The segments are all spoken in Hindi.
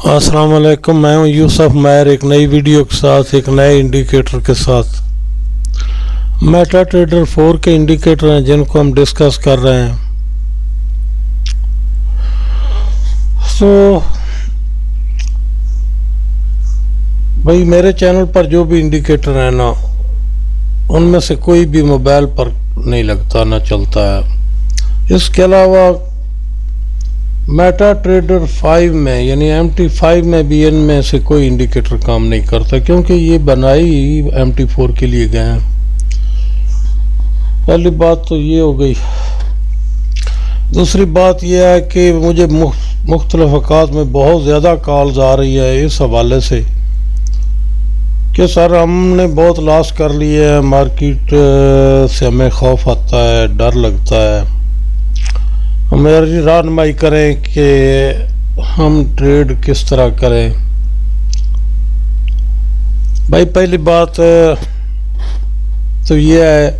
अस्सलाम वालेकुम, मैं हूं यूसुफ मैर एक नई वीडियो के साथ, एक नए इंडिकेटर के साथ। मेटा ट्रेडर 4 के इंडिकेटर हैं जिनको हम डिस्कस कर रहे हैं। तो भाई मेरे चैनल पर जो भी इंडिकेटर है ना, उनमें से कोई भी मोबाइल पर नहीं लगता, ना चलता है। इसके अलावा मेटा ट्रेडर 5 में यानी MT5 में भी इनमें से कोई इंडिकेटर काम नहीं करता, क्योंकि ये बनाई MT4 के लिए गए हैं। पहली बात तो ये हो गई। दूसरी बात यह है कि मुझे मुख्तलिफ औकात में बहुत ज़्यादा कॉल्स आ रही है इस हवाले से कि सर हमने बहुत लॉस कर लिया है, मार्केट से हमें खौफ आता है, डर लगता है, मेरी रहनुमाई करें कि हम ट्रेड किस तरह करें। भाई पहली बात तो ये है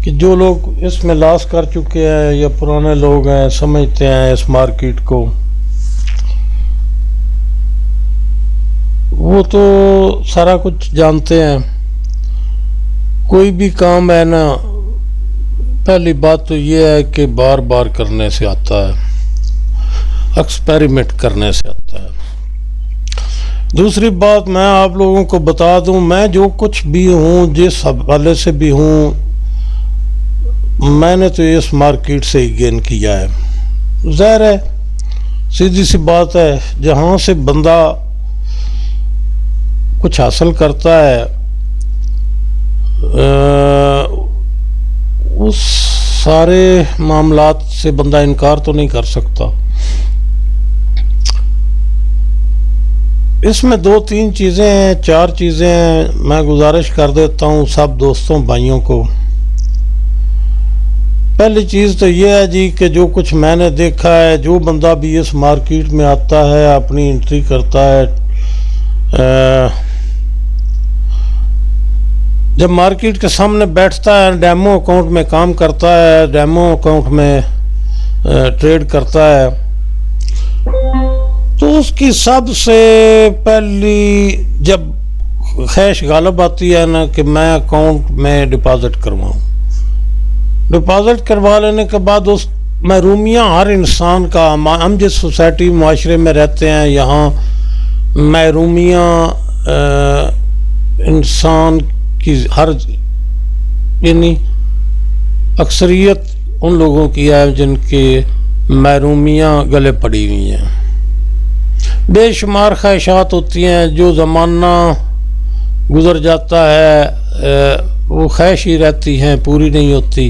कि जो लोग इसमें लॉस कर चुके हैं या पुराने लोग हैं, समझते हैं इस मार्केट को, वो तो सारा कुछ जानते हैं। कोई भी काम है ना, पहली बात तो ये है कि बार बार करने से आता है, एक्सपेरिमेंट करने से आता है। दूसरी बात मैं आप लोगों को बता दूं, मैं जो कुछ भी हूं, जिस हवाले से भी हूं, मैंने तो इस मार्केट से ही गेन किया है। ज़ाहिर है, सीधी सी बात है, जहां से बंदा कुछ हासिल करता है उस सारे मामलात से बंदा इनकार तो नहीं कर सकता। इसमें 2-3 चीज़ें हैं, 4 चीज़ें हैं, मैं गुजारिश कर देता हूँ सब दोस्तों भाइयों को। पहली चीज़ तो ये है जी कि जो कुछ मैंने देखा है, जो बंदा भी इस मार्केट में आता है, अपनी एंट्री करता है, जब मार्केट के सामने बैठता है, डेमो अकाउंट में काम करता है, डेमो अकाउंट में ट्रेड करता है, तो उसकी सबसे पहली जब ख्वाहिश गालिब आती है ना कि मैं अकाउंट में डिपॉजिट करवाऊँ। डिपॉजिट करवा लेने के बाद उस महरूमियाँ हर इंसान का, हम जिस सोसाइटी माशरे में रहते हैं, यहाँ महरूमियाँ इंसान की हर यानी अक्सरियत उन लोगों की है जिनके महरूमियाँ गले पड़ी हुई हैं। बेशुमार ख्वाहिशात होती हैं, जो ज़माना गुज़र जाता है वो ख्वाहिश ही रहती हैं, पूरी नहीं होती।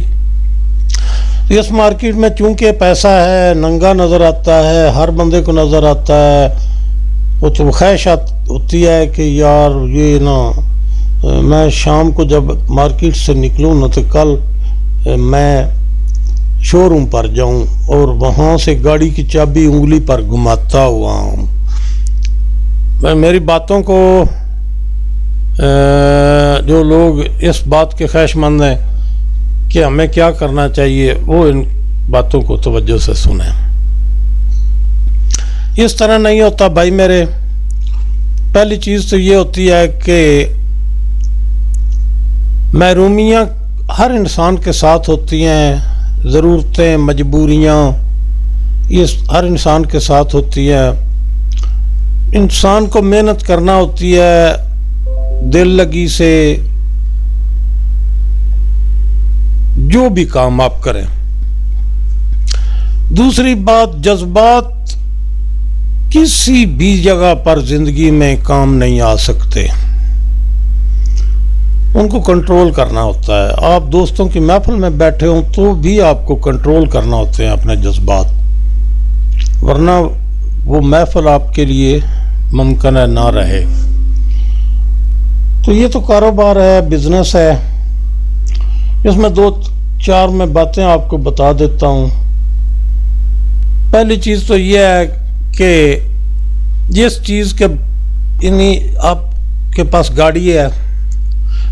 इस मार्केट में चूँकि पैसा है, नंगा नज़र आता है, हर बंदे को नज़र आता है, वो तो ख्वाहिशात होती है कि यार ये ना, मैं शाम को जब मार्केट से निकलूँ ना तो कल मैं शोरूम पर जाऊं और वहाँ से गाड़ी की चाबी उंगली पर घुमाता हुआ हूँ। मैं मेरी बातों को जो लोग इस बात के ख्वाहिशमंद हैं कि हमें क्या करना चाहिए, वो इन बातों को तवज्जो से सुने। इस तरह नहीं होता भाई मेरे। पहली चीज़ तो ये होती है कि महरूमियाँ हर इंसान के साथ होती हैं, ज़रूरतें, मजबूरियाँ ये हर इंसान के साथ होती है। इंसान को मेहनत करना होती है, दिल लगी से जो भी काम आप करें। दूसरी बात, जज्बात किसी भी जगह पर ज़िंदगी में काम नहीं आ सकते, उनको कंट्रोल करना होता है। आप दोस्तों की महफिल में बैठे हों तो भी आपको कंट्रोल करना होते हैं अपने जज्बात, वरना वो महफिल आपके लिए मुमकिन है ना रहे। तो ये तो कारोबार है, बिजनेस है। इसमें 2-4 मैं बातें आपको बता देता हूँ। पहली चीज़ तो ये है कि जिस चीज़ के यानी आपके पास गाड़ी है,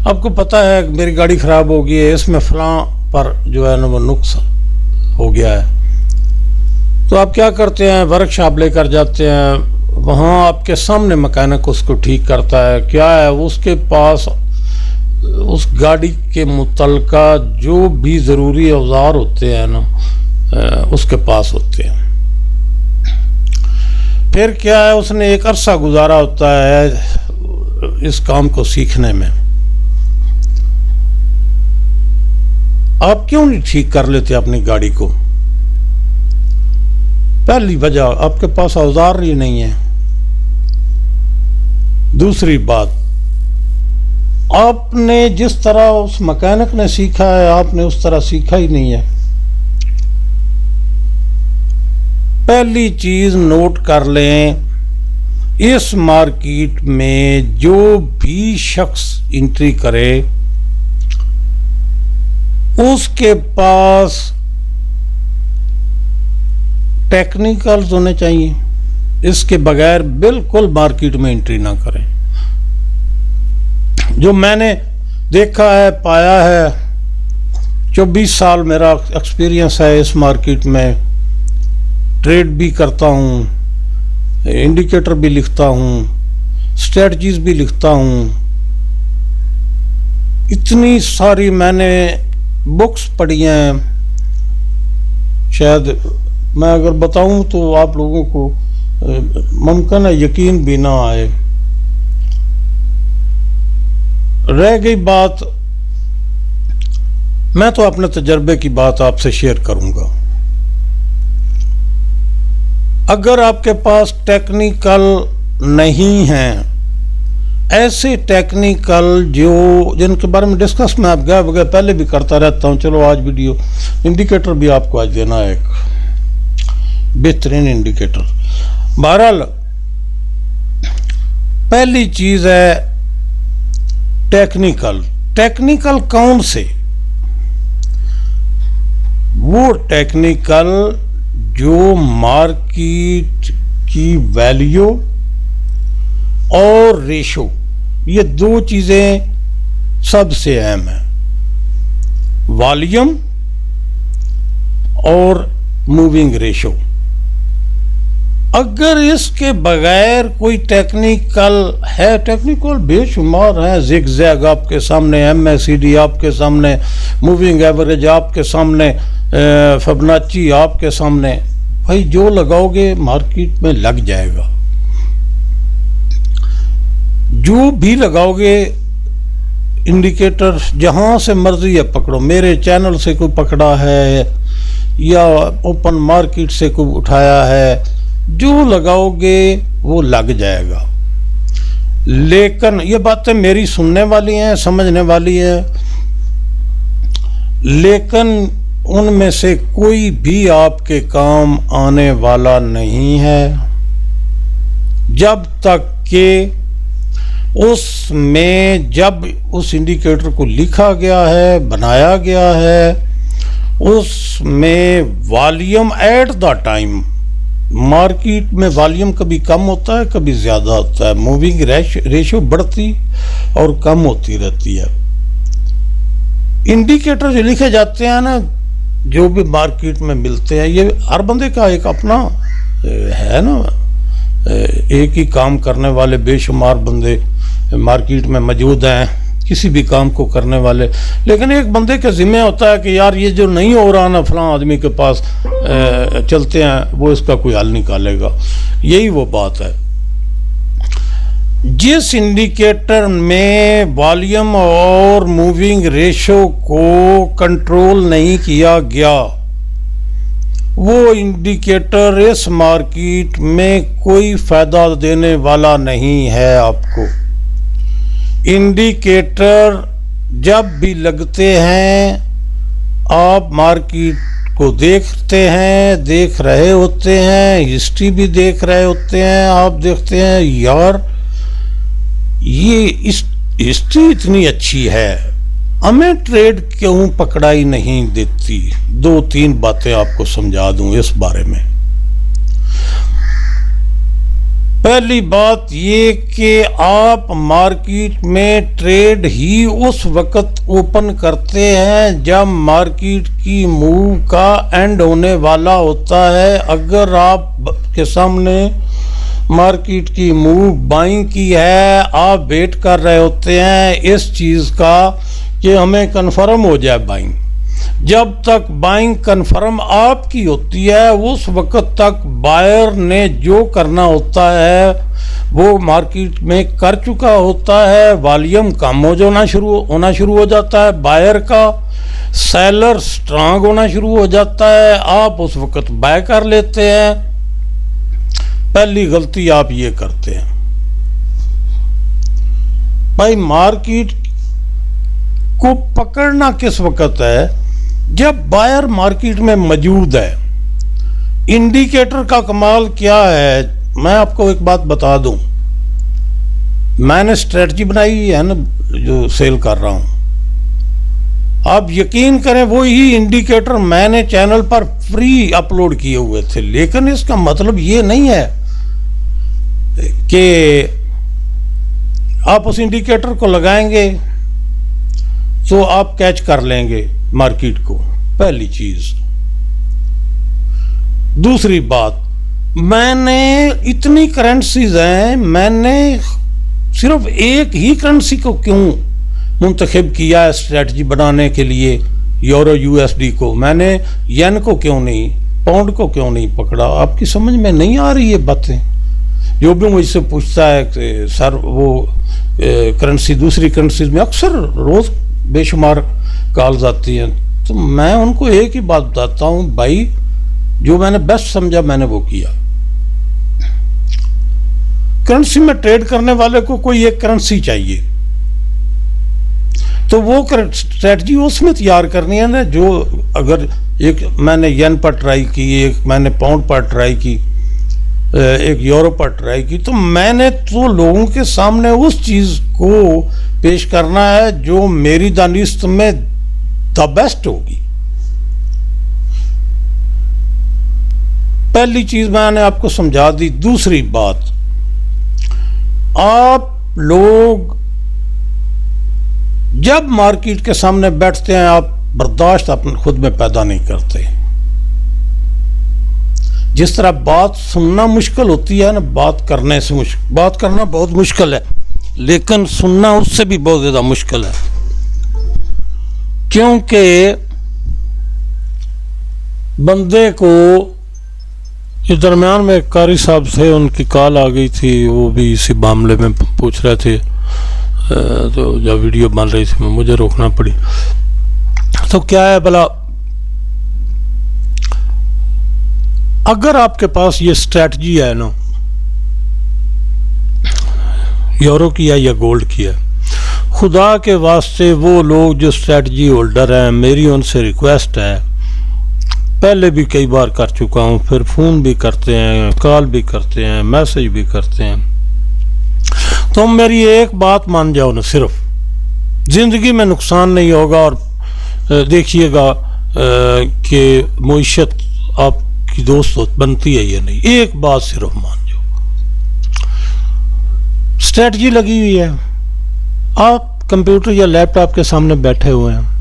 आपको पता है मेरी गाड़ी ख़राब हो गई है, इसमें फ़लाँ पर जो है ना वो नुक्स हो गया है, तो आप क्या करते हैं, वर्कशॉप लेकर जाते हैं, वहाँ आपके सामने मैकेनिक उसको ठीक करता है। क्या है, उसके पास उस गाड़ी के मुतल्लिका जो भी ज़रूरी औजार होते हैं ना, उसके पास होते हैं। फिर क्या है, उसने एक अरसा गुजारा होता है इस काम को सीखने में। आप क्यों नहीं ठीक कर लेते अपनी गाड़ी को? पहली वजह, आपके पास औजार ही नहीं है। दूसरी बात, आपने जिस तरह उस मैकेनिक ने सीखा है, आपने उस तरह सीखा ही नहीं है। पहली चीज नोट कर लें, इस मार्केट में जो भी शख्स एंट्री करे उसके पास टेक्निकल्स होने चाहिए। इसके बगैर बिल्कुल मार्केट में एंट्री ना करें। जो मैंने देखा है, पाया है, 24 साल मेरा एक्सपीरियंस है इस मार्केट में। ट्रेड भी करता हूँ, इंडिकेटर भी लिखता हूँ, स्ट्रेटजीज भी लिखता हूँ। इतनी सारी मैंने बुक्स पढ़ी हैं, शायद मैं अगर बताऊं तो आप लोगों को मुमकिन है यकीन भी ना आए। रह गई बात, मैं तो अपने तजर्बे की बात आपसे शेयर करूंगा। अगर आपके पास टेक्निकल नहीं है, ऐसे टेक्निकल जिनके बारे में डिस्कस मैं आप गए पहले भी करता रहता हूं, चलो आज वीडियो इंडिकेटर भी आपको आज देना है, एक बेहतरीन इंडिकेटर। बहरहाल पहली चीज है टेक्निकल कौन से? वो टेक्निकल जो मार्केट की वैल्यू और रेशो, ये दो चीजें सबसे अहम है। वॉल्यूम और मूविंग रेशो। अगर इसके बगैर कोई टेक्निकल है, टेक्निकल बेशुमार है, जिगजैग आपके सामने, MACD आपके सामने, मूविंग एवरेज आपके सामने, फिबोनाची आपके सामने, भाई जो लगाओगे मार्केट में लग जाएगा। जो भी लगाओगे इंडिकेटर, जहां से मर्जी है पकड़ो, मेरे चैनल से कोई पकड़ा है या ओपन मार्केट से कोई उठाया है, जो लगाओगे वो लग जाएगा। लेकिन ये बातें मेरी सुनने वाली हैं, समझने वाली हैं, लेकिन उनमें से कोई भी आपके काम आने वाला नहीं है जब तक कि उसमें, जब उस इंडिकेटर को लिखा गया है, बनाया गया है, उसमें volume at the time, market में वॉल्यूम कभी कम होता है, कभी ज़्यादा होता है, मूविंग रेशो बढ़ती और कम होती रहती है। इंडिकेटर जो लिखे जाते हैं ना, जो भी मार्केट में मिलते हैं, ये हर बंदे का एक अपना है ना, एक ही काम करने वाले बेशुमार बंदे मार्केट में मौजूद हैं, किसी भी काम को करने वाले, लेकिन एक बंदे के जिम्मे होता है कि यार ये जो नहीं हो रहा ना, फलां आदमी के पास चलते हैं, वो इसका कोई हल निकालेगा। यही वो बात है। जिस इंडिकेटर में वॉल्यूम और मूविंग रेशो को कंट्रोल नहीं किया गया, वो इंडिकेटर इस मार्केट में कोई फायदा देने वाला नहीं है आपको। इंडिकेटर जब भी लगते हैं, आप मार्केट को देखते हैं, देख रहे होते हैं, हिस्ट्री भी देख रहे होते हैं, आप देखते हैं यार ये इस हिस्ट्री इतनी अच्छी है, हमें ट्रेड क्यों पकड़ाई नहीं देती। 2-3 बातें आपको समझा दूं इस बारे में। पहली बात ये कि आप मार्केट में ट्रेड ही उस वक्त ओपन करते हैं जब मार्केट की मूव का एंड होने वाला होता है। अगर आप के सामने मार्केट की मूव बाइंग की है, आप वेट कर रहे होते हैं इस चीज़ का कि हमें कंफर्म हो जाए बाइंग। जब तक बाइंग कंफर्म आपकी होती है उस वक्त तक बायर ने जो करना होता है वो मार्केट में कर चुका होता है, वॉल्यूम कम होना शुरू हो जाता है, बायर का सेलर स्ट्रांग होना शुरू हो जाता है, आप उस वक्त बाय कर लेते हैं। पहली गलती आप ये करते हैं भाई। मार्केट को पकड़ना किस वक्त है? जब बायर मार्केट में मौजूद है। इंडिकेटर का कमाल क्या है, मैं आपको एक बात बता दूं, मैंने स्ट्रेटजी बनाई है ना जो सेल कर रहा हूं, आप यकीन करें वो ही इंडिकेटर मैंने चैनल पर फ्री अपलोड किए हुए थे। लेकिन इसका मतलब ये नहीं है कि आप उस इंडिकेटर को लगाएंगे तो आप कैच कर लेंगे मार्केट को, पहली चीज। दूसरी बात, मैंने इतनी करेंसीज हैं, मैंने सिर्फ एक ही करेंसी को क्यों मुंतखब किया है स्ट्रेटजी बनाने के लिए, यूरो यूएसडी को? मैंने येन को क्यों नहीं, पाउंड को क्यों नहीं पकड़ा? आपकी समझ में नहीं आ रही है बातें? जो भी मुझसे पूछता है कि सर वो करेंसी दूसरी करेंसीज में अक्सर रोज बेशुमार कॉल्स आती हैं, तो मैं उनको एक ही बात बताता हूं भाई, जो मैंने बेस्ट समझा मैंने वो किया। करेंसी में ट्रेड करने वाले को कोई एक करेंसी चाहिए, तो वो स्ट्रेटजी उसमें तैयार करनी है ना। जो अगर एक मैंने येन पर ट्राई की, एक मैंने पाउंड पर ट्राई की, एक यूरो पर ट्राई की, तो मैंने तो लोगों के सामने उस चीज को पेश करना है जो मेरी दानिस्त में द बेस्ट होगी। पहली चीज मैंने आपको समझा दी। दूसरी बात, आप लोग जब मार्केट के सामने बैठते हैं आप बर्दाश्त अपने खुद में पैदा नहीं करते। जिस तरह बात सुनना मुश्किल होती है ना, बात करने से बात करना बहुत मुश्किल है, लेकिन सुनना उससे भी बहुत ज्यादा मुश्किल है। क्योंकि बंदे को इस दरमियान में कारी साहब थे, उनकी कॉल आ गई थी, वो भी इसी मामले में पूछ रहे थे, तो जब वीडियो बन रही थी मुझे रोकना पड़ी। तो क्या है भला, अगर आपके पास ये स्ट्रैटेजी है ना, यूरो की है या गोल्ड की है, खुदा के वास्ते वो लोग जो स्ट्रैटेजी होल्डर हैं, मेरी उनसे रिक्वेस्ट है, पहले भी कई बार कर चुका हूँ, फिर फ़ोन भी करते हैं, कॉल भी करते हैं, मैसेज भी करते हैं, तो मेरी एक बात मान जाओ ना, सिर्फ ज़िंदगी में नुकसान नहीं होगा। और देखिएगा कि मुईशत आपकी दोस्त बनती है या नहीं, एक बात सिर्फ मान जाओ, स्ट्रैटेजी लगी हुई है, आप कंप्यूटर या लैपटॉप के सामने बैठे हुए हैं,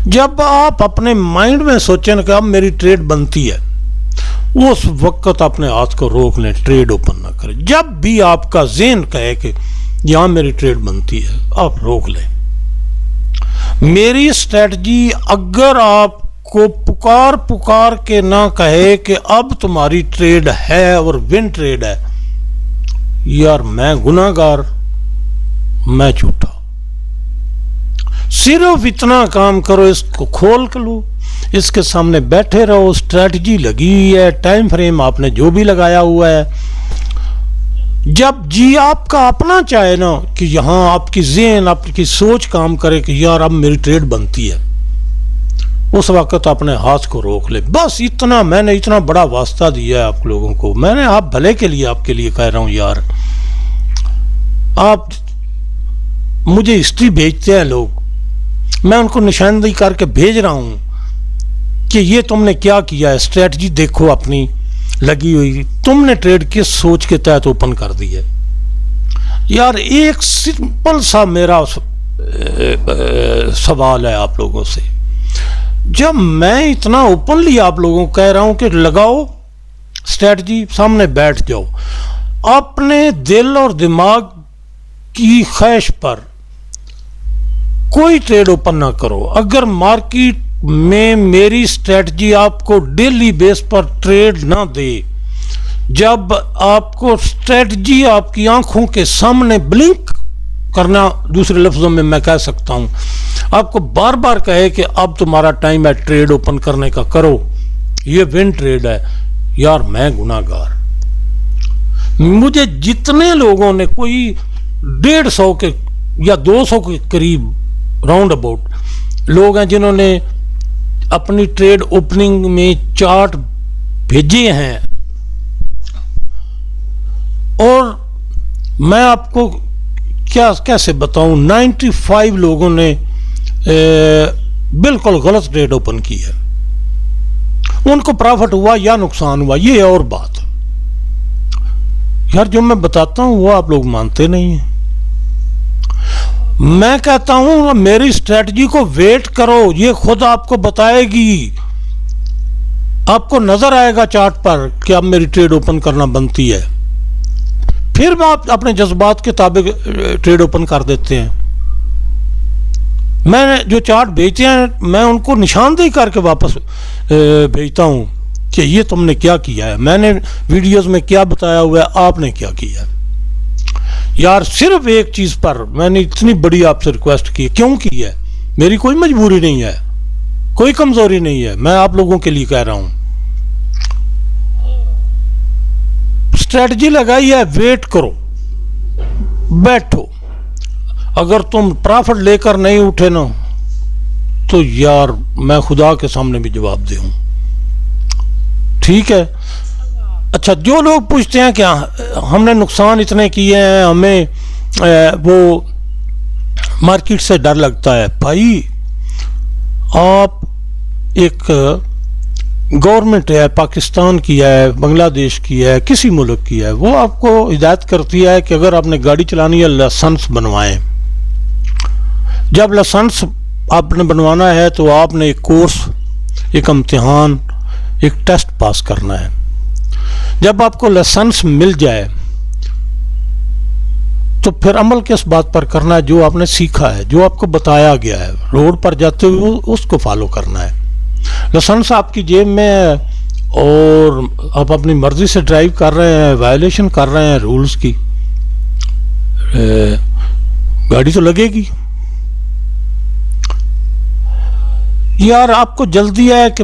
जब आप अपने माइंड में सोचें कि अब मेरी ट्रेड बनती है, उस वक्त अपने हाथ को रोक लें, ट्रेड ओपन ना करें। जब भी आपका ज़हन कहे कि यहां मेरी ट्रेड बनती है, आप रोक लें। मेरी स्ट्रेटजी अगर आपको पुकार पुकार के ना कहे कि अब तुम्हारी ट्रेड है और विन ट्रेड है, यार मैं गुनाहगार, मैं झूठा। सिर्फ इतना काम करो, इसको खोल कर लो, इसके सामने बैठे रहो, स्ट्रेटजी लगी हुई है, टाइम फ्रेम आपने जो भी लगाया हुआ है, जब जी आपका अपना चाहे ना कि यहां आपकी ज़हन आपकी सोच काम करे कि यार अब मेरी ट्रेड बनती है, उस वक्त अपने हाथ को रोक ले। बस इतना, मैंने इतना बड़ा वास्ता दिया है आप लोगों को, मैंने आप भले के लिए आपके लिए कह रहा हूं यार। आप मुझे हिस्ट्री भेजते हैं लोग, मैं उनको निशानदेही करके भेज रहा हूं कि ये तुमने क्या किया है, स्ट्रेटजी देखो अपनी लगी हुई, तुमने ट्रेड किस सोच के तहत ओपन कर दी है। यार एक सिंपल सा मेरा सवाल है आप लोगों से, जब मैं इतना ओपनली आप लोगों को कह रहा हूं कि लगाओ स्ट्रेटजी, सामने बैठ जाओ, अपने दिल और दिमाग की ख्वाहिश पर कोई ट्रेड ओपन ना करो। अगर मार्केट में मेरी स्ट्रेटजी आपको डेली बेस पर ट्रेड ना दे, जब आपको स्ट्रेटजी आपकी आंखों के सामने ब्लिंक करना, दूसरे लफ्जों में मैं कह सकता हूं, आपको बार बार कहे कि अब तुम्हारा टाइम है ट्रेड ओपन करने का, करो, ये विन ट्रेड है, यार मैं गुनाहगार। मुझे जितने लोगों ने, कोई 150 के या 200 के करीब राउंड अबाउट लोग हैं जिन्होंने अपनी ट्रेड ओपनिंग में चार्ट भेजे हैं, और मैं आपको क्या कैसे बताऊं, 95 लोगों ने बिल्कुल गलत ट्रेड ओपन की है। उनको प्रॉफिट हुआ या नुकसान हुआ, ये और बात। यार जो मैं बताता हूं वो आप लोग मानते नहीं हैं। मैं कहता हूं मेरी स्ट्रेटजी को वेट करो, ये खुद आपको बताएगी, आपको नजर आएगा चार्ट पर कि अब मेरी ट्रेड ओपन करना बनती है, फिर आप अपने जज्बात के ताबिक ट्रेड ओपन कर देते हैं। मैंने जो चार्ट भेजते हैं मैं उनको निशानदेही करके वापस भेजता हूं कि ये तुमने क्या किया है, मैंने वीडियोस में क्या बताया हुआ है, आपने क्या किया है। यार सिर्फ एक चीज पर मैंने इतनी बड़ी आपसे रिक्वेस्ट की, क्यों की है, मेरी कोई मजबूरी नहीं है, कोई कमजोरी नहीं है, मैं आप लोगों के लिए कह रहा हूं, स्ट्रेटजी लगाई है, वेट करो, बैठो। अगर तुम प्रॉफिट लेकर नहीं उठे ना, तो यार मैं खुदा के सामने भी जवाब दूं, ठीक है। अच्छा, जो लोग पूछते हैं क्या हमने नुकसान इतने किए हैं, हमें वो मार्केट से डर लगता है, भाई आप एक गवर्नमेंट है, पाकिस्तान की है, बांग्लादेश की है, किसी मुल्क की है, वो आपको हिदायत करती है कि अगर आपने गाड़ी चलानी है लाइसेंस बनवाएं। जब लाइसेंस आपने बनवाना है तो आपने एक कोर्स, एक इम्तिहान, एक टेस्ट पास करना है। जब आपको लाइसेंस मिल जाए तो फिर अमल किस बात पर करना है, जो आपने सीखा है, जो आपको बताया गया है, रोड पर जाते हुए उसको फॉलो करना है। लाइसेंस आपकी जेब में है और आप अपनी मर्जी से ड्राइव कर रहे हैं, वायलेशन कर रहे हैं रूल्स की, गाड़ी तो लगेगी। यार आपको जल्दी है कि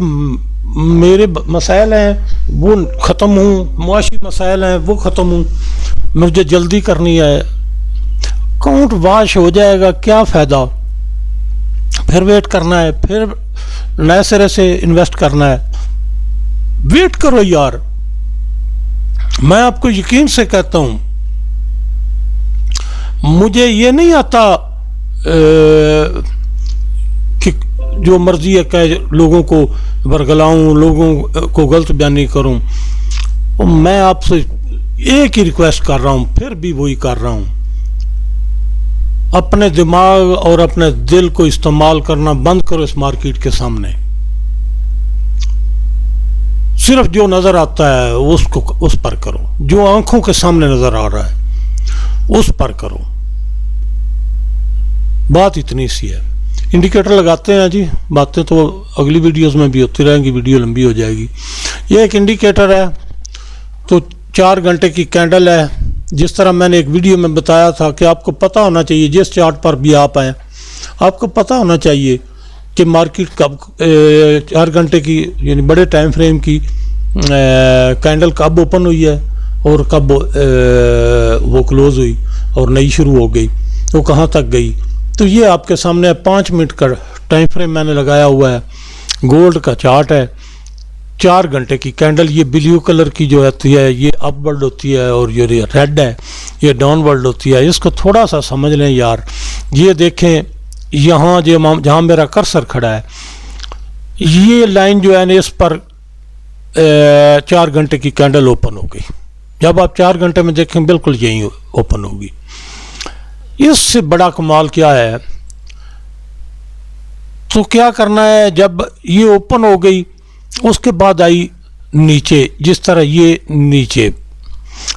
मेरे मसाइल हैं वो ख़त्म हूँ, मुआशी मसाइल हैं वो ख़त्म हूँ, मुझे जल्दी करनी है, अकाउंट वाश हो जाएगा, क्या फ़ायदा, फिर वेट करना है, फिर नए सिरे से इन्वेस्ट करना है। वेट करो यार, मैं आपको यकीन से कहता हूँ, मुझे ये नहीं आता कि जो मर्जी है कह लोगों को बरगलाऊं, लोगों को गलत बयानी करूं। और मैं आपसे एक ही रिक्वेस्ट कर रहा हूं, फिर भी वही कर रहा हूं, अपने दिमाग और अपने दिल को इस्तेमाल करना बंद करो इस मार्केट के सामने। सिर्फ जो नजर आता है उसको उस पर करो, जो आंखों के सामने नजर आ रहा है उस पर करो। बात इतनी सी है। इंडिकेटर लगाते हैं जी, बातें तो अगली वीडियोस में भी होती रहेंगी, वीडियो लंबी हो जाएगी। ये एक इंडिकेटर है, तो 4 घंटे की कैंडल है। जिस तरह मैंने एक वीडियो में बताया था कि आपको पता होना चाहिए, जिस चार्ट पर भी आप आए आपको पता होना चाहिए कि मार्केट कब 4 घंटे की यानी बड़े टाइम फ्रेम की कैंडल कब ओपन हुई है और कब वो क्लोज हुई और नई शुरू हो गई, वो कहाँ तक गई। तो ये आपके सामने 5 मिनट का टाइम फ्रेम मैंने लगाया हुआ है। गोल्ड का चार्ट है, 4 घंटे की कैंडल। ये ब्लू कलर की जो होती है ये अपवर्ड होती है और ये रेड है ये डाउनवर्ड होती है। इसको थोड़ा सा समझ लें यार। ये देखें यहाँ जो जहाँ मेरा कर्सर खड़ा है, ये लाइन जो है ना इस पर 4 घंटे की कैंडल ओपन हो गई। जब आप 4 घंटे में देखें बिल्कुल यही ओपन होगी। इससे बड़ा कमाल क्या है, तो क्या करना है, जब ये ओपन हो गई उसके बाद आई नीचे, जिस तरह ये नीचे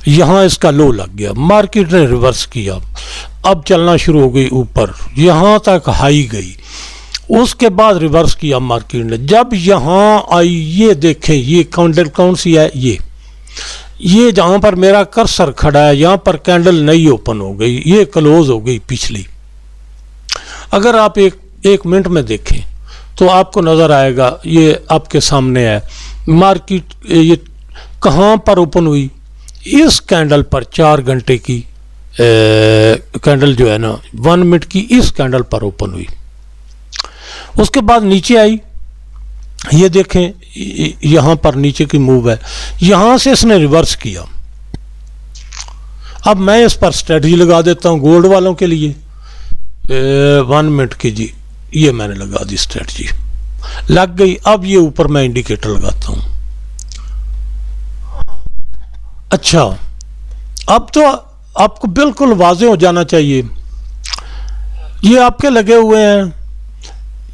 यहाँ इसका लो लग गया, मार्केट ने रिवर्स किया, अब चलना शुरू हो गई ऊपर, यहाँ तक हाई गई, उसके बाद रिवर्स किया मार्केट ने। जब यहाँ आई, ये देखें ये कैंडल कौन सी है, ये जहाँ पर मेरा कर्सर खड़ा है यहाँ पर कैंडल नई ओपन हो गई, ये क्लोज हो गई पिछली। अगर आप एक मिनट में देखें तो आपको नज़र आएगा, ये आपके सामने है मार्केट, ये कहाँ पर ओपन हुई, इस कैंडल पर 4 घंटे की कैंडल जो है ना 1 मिनट की, इस कैंडल पर ओपन हुई। उसके बाद नीचे आई, ये देखें यहाँ पर नीचे की मूव है, यहाँ से इसने रिवर्स किया। अब मैं इस पर स्ट्रेटजी लगा देता हूँ गोल्ड वालों के लिए 1 मिनट की जी, ये मैंने लगा दी स्ट्रेटजी, लग गई। अब ये ऊपर मैं इंडिकेटर लगाता हूँ। अच्छा, अब तो आपको बिल्कुल वाज़ेह हो जाना चाहिए, ये आपके लगे हुए हैं,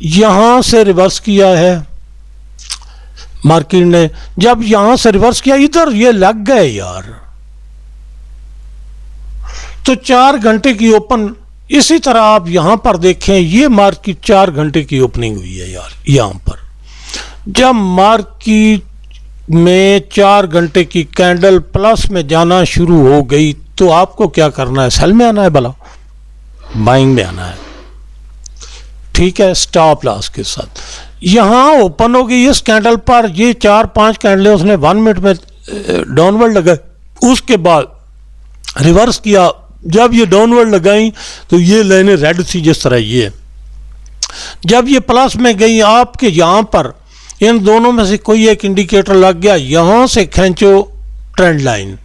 यहां से रिवर्स किया है मार्केट ने, जब यहां से रिवर्स किया इधर ये लग गए यार, तो 4 घंटे की ओपन। इसी तरह आप यहां पर देखें, ये मार्केट 4 घंटे की ओपनिंग हुई है यार, यहां पर जब मार्केट में 4 घंटे की कैंडल प्लस में जाना शुरू हो गई, तो आपको क्या करना है, सेल में आना है, भला बाइंग में आना है, ठीक है, स्टॉप लॉस के साथ। यहां ओपन हो गई इस कैंडल पर, ये 4-5 कैंडलें उसने 1 मिनट में डाउनवर्ड लगाई, उसके बाद रिवर्स किया। जब ये डाउनवर्ड लगाई तो ये लाइनें रेड थी जिस तरह ये, जब ये प्लस में गई आपके यहां पर इन दोनों में से कोई एक इंडिकेटर लग गया, यहां से खींचो ट्रेंड लाइन,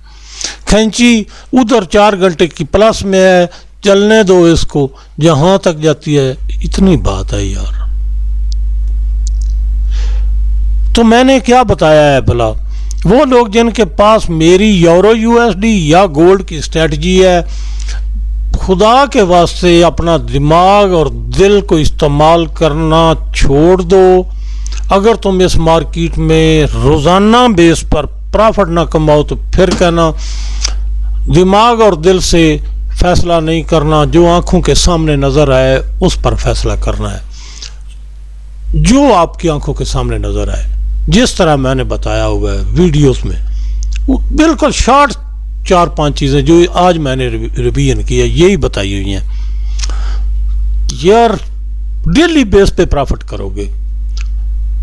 खींची उधर 4 घंटे की प्लस में है, चलने दो इसको जहां तक जाती है, इतनी बात है यार। तो मैंने क्या बताया है भला, वो लोग जिनके पास मेरी यूरो यूएसडी या गोल्ड की स्ट्रेटजी है, खुदा के वास्ते अपना दिमाग और दिल को इस्तेमाल करना छोड़ दो। अगर तुम इस मार्केट में रोज़ाना बेस पर प्रॉफिट ना कमाओ तो फिर कहना दिमाग और दिल से फैसला नहीं करना, जो आंखों के सामने नज़र आए उस पर फैसला करना है, जो आपकी आंखों के सामने नज़र आए, जिस तरह मैंने बताया हुआ है वीडियोस में, वो बिल्कुल शॉर्ट 4-5 चीज़ें जो आज मैंने रिवीजन की है यही बताई हुई हैं यार। डेली बेस पे प्रॉफिट करोगे।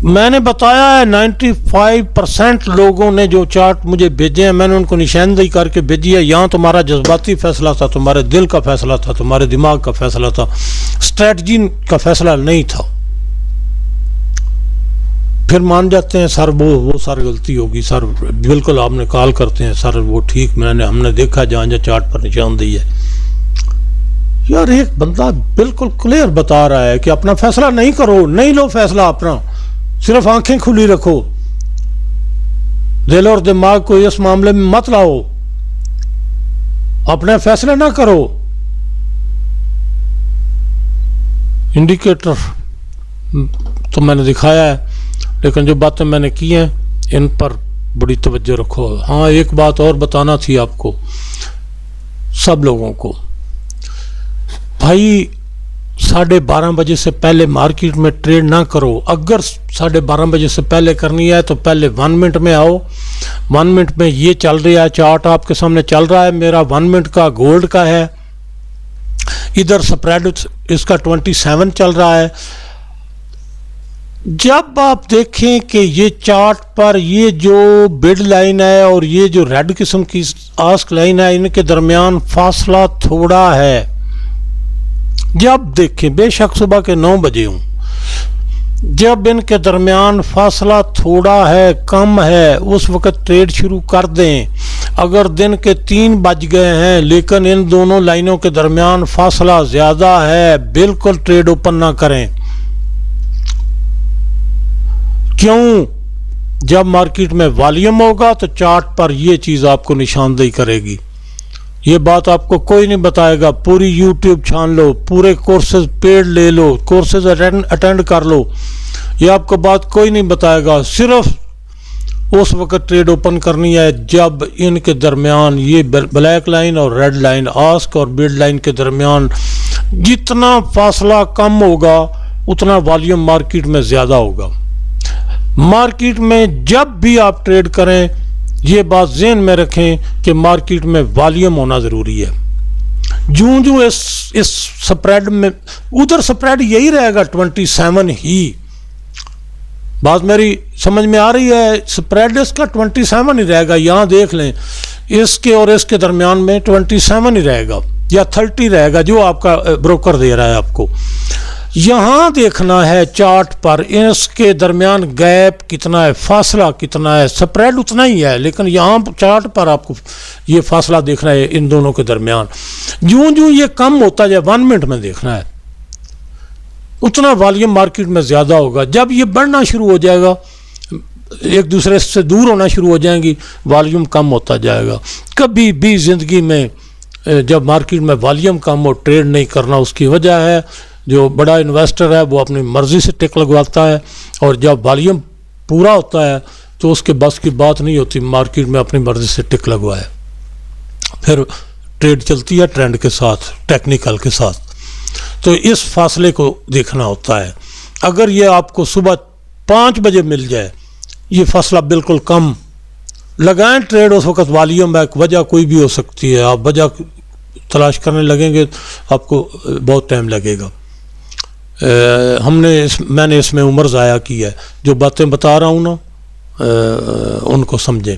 मैंने बताया है 95% लोगों ने जो चार्ट मुझे भेजे हैं, मैंने उनको निशानदेही करके भेजी है। यहाँ तुम्हारा जज्बाती फैसला था, तुम्हारे दिल का फैसला था, तुम्हारे दिमाग का फैसला था, स्ट्रेटजी का फैसला नहीं था। फिर मान जाते हैं सर वो सर गलती होगी, सर बिल्कुल आपने कॉल करते हैं सर वो ठीक, हमने देखा जहाँ जहाँ चार्ट पर निशानदेही है। यार एक बंदा बिल्कुल क्लियर बता रहा है कि अपना फैसला नहीं करो, नहीं लो फैसला अपना, सिर्फ आंखें खुली रखो, दिल और दिमाग को इस मामले में मत लाओ, अपने फैसले ना करो। इंडिकेटर तो मैंने दिखाया है, लेकिन जो बातें मैंने की हैं इन पर बड़ी तवज्जो रखो। हाँ, एक बात और बताना थी आपको सब लोगों को, भाई 12:30 बजे से पहले मार्केट में ट्रेड ना करो। अगर 12:30 बजे से पहले करनी है तो पहले 1 मिनट में आओ। 1 मिनट में ये चल रहा है, चार्ट आपके सामने चल रहा है, मेरा 1 मिनट का गोल्ड का है, इधर स्प्रेड इसका 27 चल रहा है। जब आप देखें कि ये चार्ट पर ये जो बिड लाइन है और ये जो रेड किस्म की आस्क लाइन है, इनके दरमियान फासला थोड़ा है। जब देखें, बेशक सुबह के 9 बजे हूं, जब इनके दरमियान फासला थोड़ा है, कम है, उस वक्त ट्रेड शुरू कर दें। अगर दिन के 3 बज गए हैं लेकिन इन दोनों लाइनों के दरमियान फासला ज्यादा है, बिल्कुल ट्रेड ओपन ना करें। क्यों? जब मार्केट में वॉल्यूम होगा तो चार्ट पर यह चीज आपको निशानदेही करेगी। ये बात आपको कोई नहीं बताएगा। पूरी यूट्यूब छान लो, पूरे कोर्सेज पेड ले लो, कोर्सेज अटेंड कर लो, ये आपको बात कोई नहीं बताएगा। सिर्फ उस वक्त ट्रेड ओपन करनी है जब इनके दरमियान ये ब्लैक लाइन और रेड लाइन, आस्क और बिड लाइन के दरमियान जितना फासला कम होगा उतना वॉल्यूम मार्केट में ज़्यादा होगा। मार्केट में जब भी आप ट्रेड करें ये बात ज़हन में रखें कि मार्केट में वॉल्यूम होना ज़रूरी है। जूं जूं इस स्प्रेड में, उधर स्प्रेड यही रहेगा 27 ही, बात मेरी समझ में आ रही है? स्प्रेड इसका 27 ही रहेगा। यहाँ देख लें, इसके और इसके दरमियान में 27 ही रहेगा या 30 रहेगा जो आपका ब्रोकर दे रहा है आपको। यहाँ देखना है चार्ट पर इसके दरमियान गैप कितना है, फासला कितना है। स्प्रेड उतना ही है लेकिन यहाँ चार्ट पर आपको ये फासला देखना है इन दोनों के दरमियान। यूं यूं ये कम होता जाए, 1 मिनट में देखना है, उतना वॉल्यूम मार्केट में ज़्यादा होगा। जब ये बढ़ना शुरू हो जाएगा, एक दूसरे से दूर होना शुरू हो जाएंगी, वॉल्यूम कम होता जाएगा। कभी भी ज़िंदगी में जब मार्केट में वॉल्यूम कम हो ट्रेड नहीं करना। उसकी वजह है जो बड़ा इन्वेस्टर है वो अपनी मर्ज़ी से टिक लगवाता है, और जब वॉल्यूम पूरा होता है तो उसके बस की बात नहीं होती मार्केट में अपनी मर्ज़ी से टिक लगवाए। फिर ट्रेड चलती है ट्रेंड के साथ, टेक्निकल के साथ। तो इस फासले को देखना होता है। अगर ये आपको सुबह 5 बजे मिल जाए, ये फासला बिल्कुल कम लगाएं ट्रेड, उस वक्त वॉल्यूम है, वजह कोई भी हो सकती है। आप वजह तलाश करने लगेंगे आपको बहुत टाइम लगेगा। मैंने इसमें उम्र ज़ाया की है। जो बातें बता रहा हूँ ना, उनको समझें।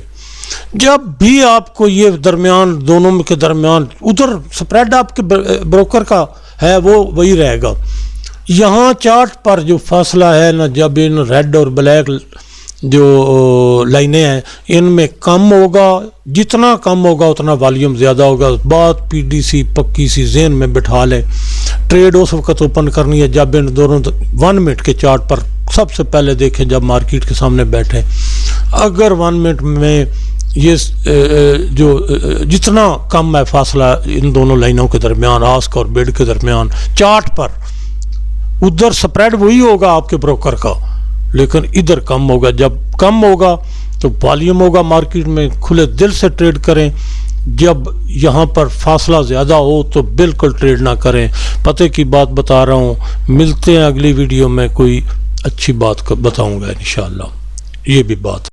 जब भी आपको ये दरमियान, दोनों के दरमियान, उधर स्प्रेड आपके ब्रोकर का है वो वही रहेगा। यहाँ चार्ट पर जो फासला है ना, जब इन रेड और ब्लैक जो लाइनें हैं इनमें कम होगा, जितना कम होगा उतना वॉल्यूम ज़्यादा होगा। बात पीडीसी पक्की सी ज़हन में बिठा लें। ट्रेड उस वक्त ओपन करनी है जब इन दोनों 1 मिनट के चार्ट पर सबसे पहले देखें, जब मार्केट के सामने बैठे। अगर 1 मिनट में ये जो जितना कम है फासला इन दोनों लाइनों के दरमियान, आस्क और बिड के दरमियान, चार्ट पर उधर स्प्रेड वही होगा आपके ब्रोकर का, लेकिन इधर कम होगा। जब कम होगा तो वॉल्यूम होगा मार्केट में। खुले दिल से ट्रेड करें। जब यहाँ पर फासला ज़्यादा हो तो बिल्कुल ट्रेड ना करें। पते की बात बता रहा हूँ। मिलते हैं अगली वीडियो में, कोई अच्छी बात बताऊँगा इंशाअल्लाह, ये भी बात।